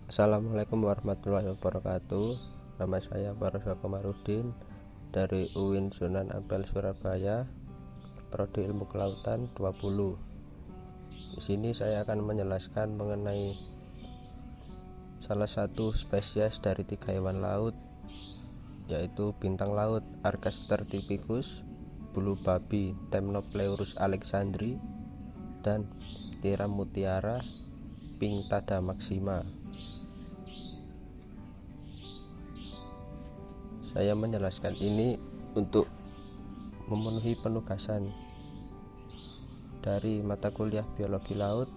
Assalamualaikum warahmatullahi wabarakatuh. Nama saya Faroso Komarudin dari UIN Sunan Ampel Surabaya, Prodi Ilmu Kelautan 20. Di sini saya akan menjelaskan mengenai salah satu spesies dari 3 hewan laut, yaitu bintang laut Archaster typicus, bulu babi Temnopleurus alexandri, dan tiram mutiara Pinctada maxima. Saya menjelaskan ini untuk memenuhi penugasan dari mata kuliah biologi laut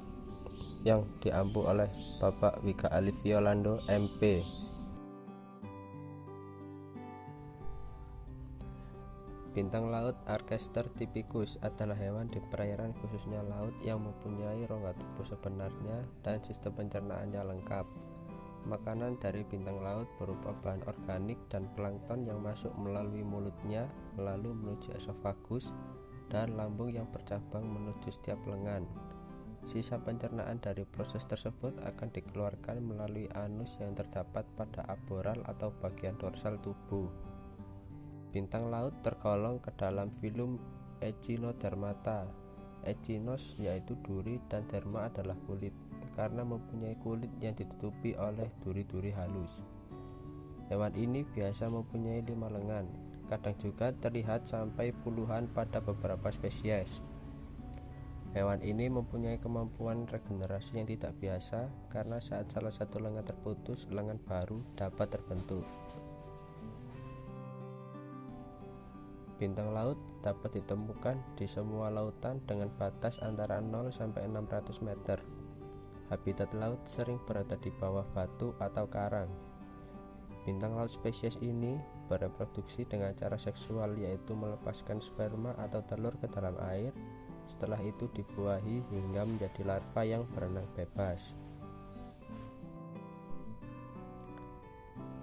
yang diampu oleh Bapak Wika Alif Yolando MP. Bintang laut Archaster typicus adalah hewan di perairan khususnya laut yang mempunyai rongga tubuh sebenarnya dan sistem pencernaannya lengkap. Makanan dari bintang laut berupa bahan organik dan plankton yang masuk melalui mulutnya, lalu menuju esofagus dan lambung yang bercabang menuju setiap lengan. Sisa pencernaan dari proses tersebut akan dikeluarkan melalui anus yang terdapat pada aboral atau bagian dorsal tubuh. Bintang laut tergolong ke dalam filum Echinodermata. Echinos yaitu duri dan derma adalah kulit, karena mempunyai kulit yang ditutupi oleh duri-duri halus. Hewan ini biasa mempunyai 5 lengan, kadang juga terlihat sampai puluhan pada beberapa spesies. Hewan ini mempunyai kemampuan regenerasi yang tidak biasa, karena saat salah satu lengan terputus, lengan baru dapat terbentuk. Bintang laut dapat ditemukan di semua lautan dengan batas antara 0 sampai 600 meter. Habitat laut sering berada di bawah batu atau karang. Bintang laut spesies ini bereproduksi dengan cara seksual, yaitu melepaskan sperma atau telur ke dalam air, setelah itu dibuahi hingga menjadi larva yang berenang bebas.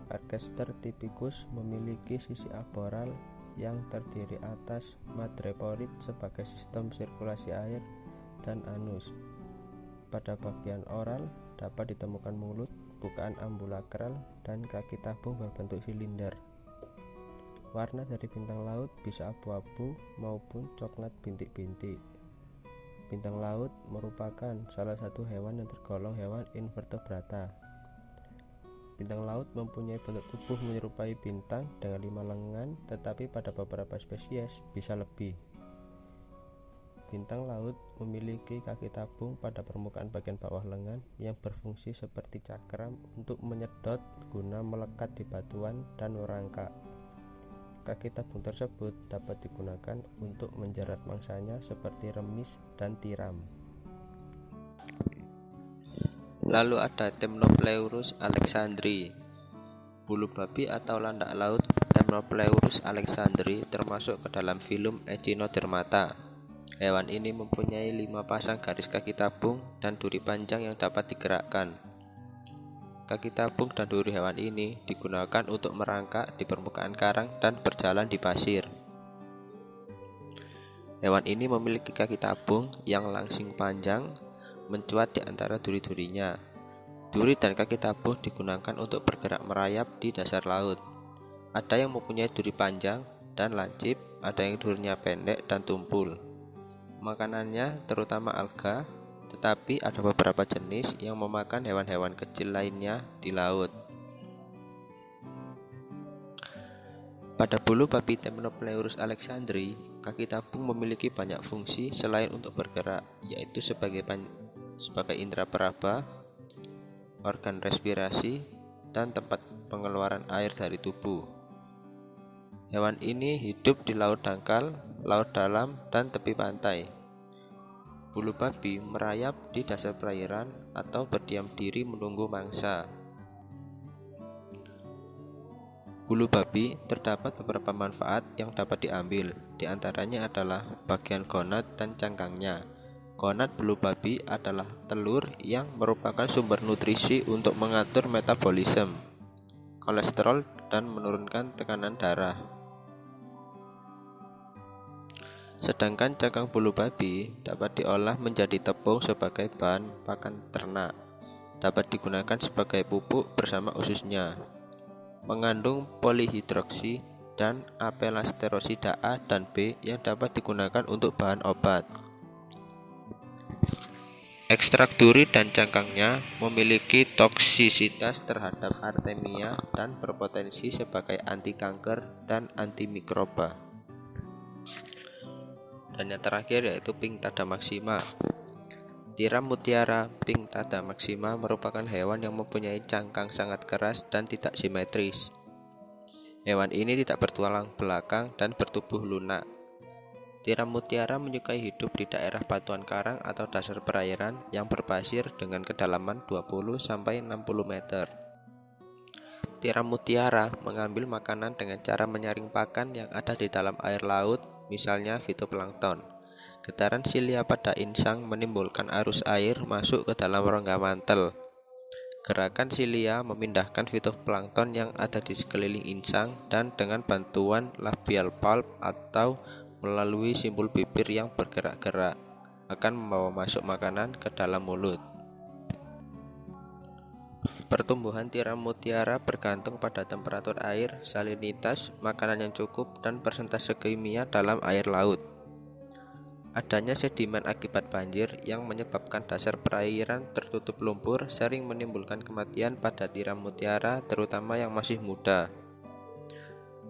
Archaster typicus memiliki sisi aboral yang terdiri atas madreporid sebagai sistem sirkulasi air dan anus. Pada bagian oral dapat ditemukan mulut, bukaan ambulakral, dan kaki tabung berbentuk silinder. Warna dari bintang laut bisa abu-abu maupun coklat bintik-bintik. Bintang laut merupakan salah satu hewan yang tergolong hewan invertebrata. Bintang laut mempunyai bentuk tubuh menyerupai bintang dengan 5 lengan, tetapi pada beberapa spesies bisa lebih. Bintang laut memiliki kaki tabung pada permukaan bagian bawah lengan yang berfungsi seperti cakram untuk menyedot guna melekat di batuan dan merangkak. Kaki tabung tersebut dapat digunakan untuk menjerat mangsanya seperti remis dan tiram. Lalu ada Temnopleurus alexandri. Bulu babi atau landak laut Temnopleurus alexandri termasuk ke dalam filum Echinodermata. Hewan ini mempunyai 5 pasang garis kaki tabung dan duri panjang yang dapat digerakkan. Kaki tabung dan duri hewan ini digunakan untuk merangkak di permukaan karang dan berjalan di pasir. Hewan ini memiliki kaki tabung yang langsing panjang mencuat di antara duri-durinya. Duri dan kaki tabung digunakan untuk bergerak merayap di dasar laut. Ada yang mempunyai duri panjang dan lancip, ada yang durinya pendek dan tumpul. Makanannya terutama alga, tetapi ada beberapa jenis yang memakan hewan-hewan kecil lainnya di laut. Pada bulu babi Temnopleurus alexandri, kaki tabung memiliki banyak fungsi selain untuk bergerak, yaitu sebagai indera peraba, organ respirasi, dan tempat pengeluaran air dari tubuh. Hewan ini hidup di laut dangkal, laut dalam, dan tepi pantai. Bulu babi merayap di dasar perairan atau berdiam diri menunggu mangsa. Bulu babi terdapat beberapa manfaat yang dapat diambil, di antaranya adalah bagian gonad dan cangkangnya. Gonad bulu babi adalah telur yang merupakan sumber nutrisi untuk mengatur metabolisme, kolesterol, dan menurunkan tekanan darah. Sedangkan cangkang bulu babi dapat diolah menjadi tepung sebagai bahan pakan ternak. dapat digunakan sebagai pupuk bersama ususnya. Mengandung polihidroksi dan apelasterosida A dan B yang dapat digunakan untuk bahan obat. Ekstrak duri dan cangkangnya memiliki toksisitas terhadap artemia dan berpotensi sebagai anti kanker dan antimikroba. Dan yang terakhir yaitu Pinctada maxima. Tiram mutiara Pinctada maxima merupakan hewan yang mempunyai cangkang sangat keras dan tidak simetris. Hewan ini tidak bertulang belakang dan bertubuh lunak. Tiram mutiara menyukai hidup di daerah batuan karang atau dasar perairan yang berpasir dengan kedalaman 20-60 meter. Tiram mutiara mengambil makanan dengan cara menyaring pakan yang ada di dalam air laut, misalnya fitoplankton. Getaran silia pada insang menimbulkan arus air masuk ke dalam rongga mantel. Gerakan silia memindahkan fitoplankton yang ada di sekeliling insang dan dengan bantuan labial pulp atau melalui simpul bibir yang bergerak-gerak akan membawa masuk makanan ke dalam mulut. Pertumbuhan tiram mutiara bergantung pada temperatur air, salinitas, makanan yang cukup, dan persentase kimia dalam air laut. Adanya sedimen akibat banjir yang menyebabkan dasar perairan tertutup lumpur sering menimbulkan kematian pada tiram mutiara, terutama yang masih muda.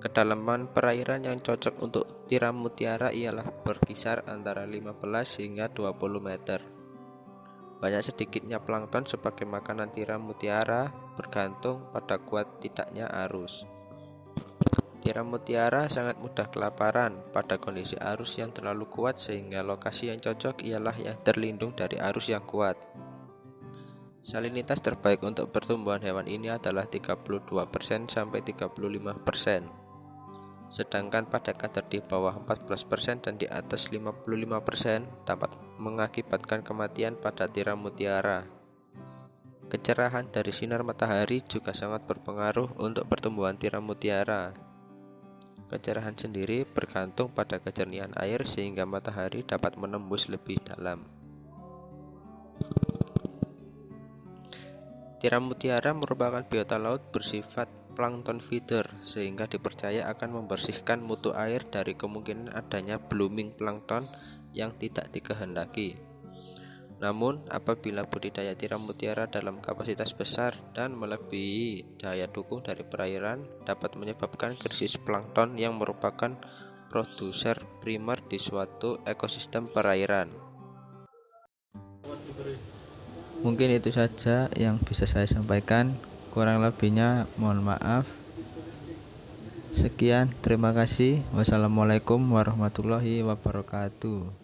Kedalaman perairan yang cocok untuk tiram mutiara ialah berkisar antara 15 hingga 20 meter. Banyak sedikitnya plankton sebagai makanan tiram mutiara bergantung pada kuat tidaknya arus. Tiram mutiara sangat mudah kelaparan pada kondisi arus yang terlalu kuat sehingga lokasi yang cocok ialah yang terlindung dari arus yang kuat. Salinitas terbaik untuk pertumbuhan hewan ini adalah 32% sampai 35%. Sedangkan pada kadar di bawah 14% dan di atas 55% dapat mengakibatkan kematian pada tiram mutiara. Kecerahan dari sinar matahari juga sangat berpengaruh untuk pertumbuhan tiram mutiara. Kecerahan sendiri bergantung pada kejernihan air sehingga matahari dapat menembus lebih dalam. Tiram mutiara merupakan biota laut bersifat plankton feeder sehingga dipercaya akan membersihkan mutu air dari kemungkinan adanya blooming plankton yang tidak dikehendaki. Namun, apabila budidaya tiram mutiara dalam kapasitas besar dan melebihi daya dukung dari perairan dapat menyebabkan krisis plankton yang merupakan produser primer di suatu ekosistem perairan. Mungkin itu saja yang bisa saya sampaikan. Kurang lebihnya mohon maaf. Sekian, terima kasih. Wassalamualaikum warahmatullahi wabarakatuh.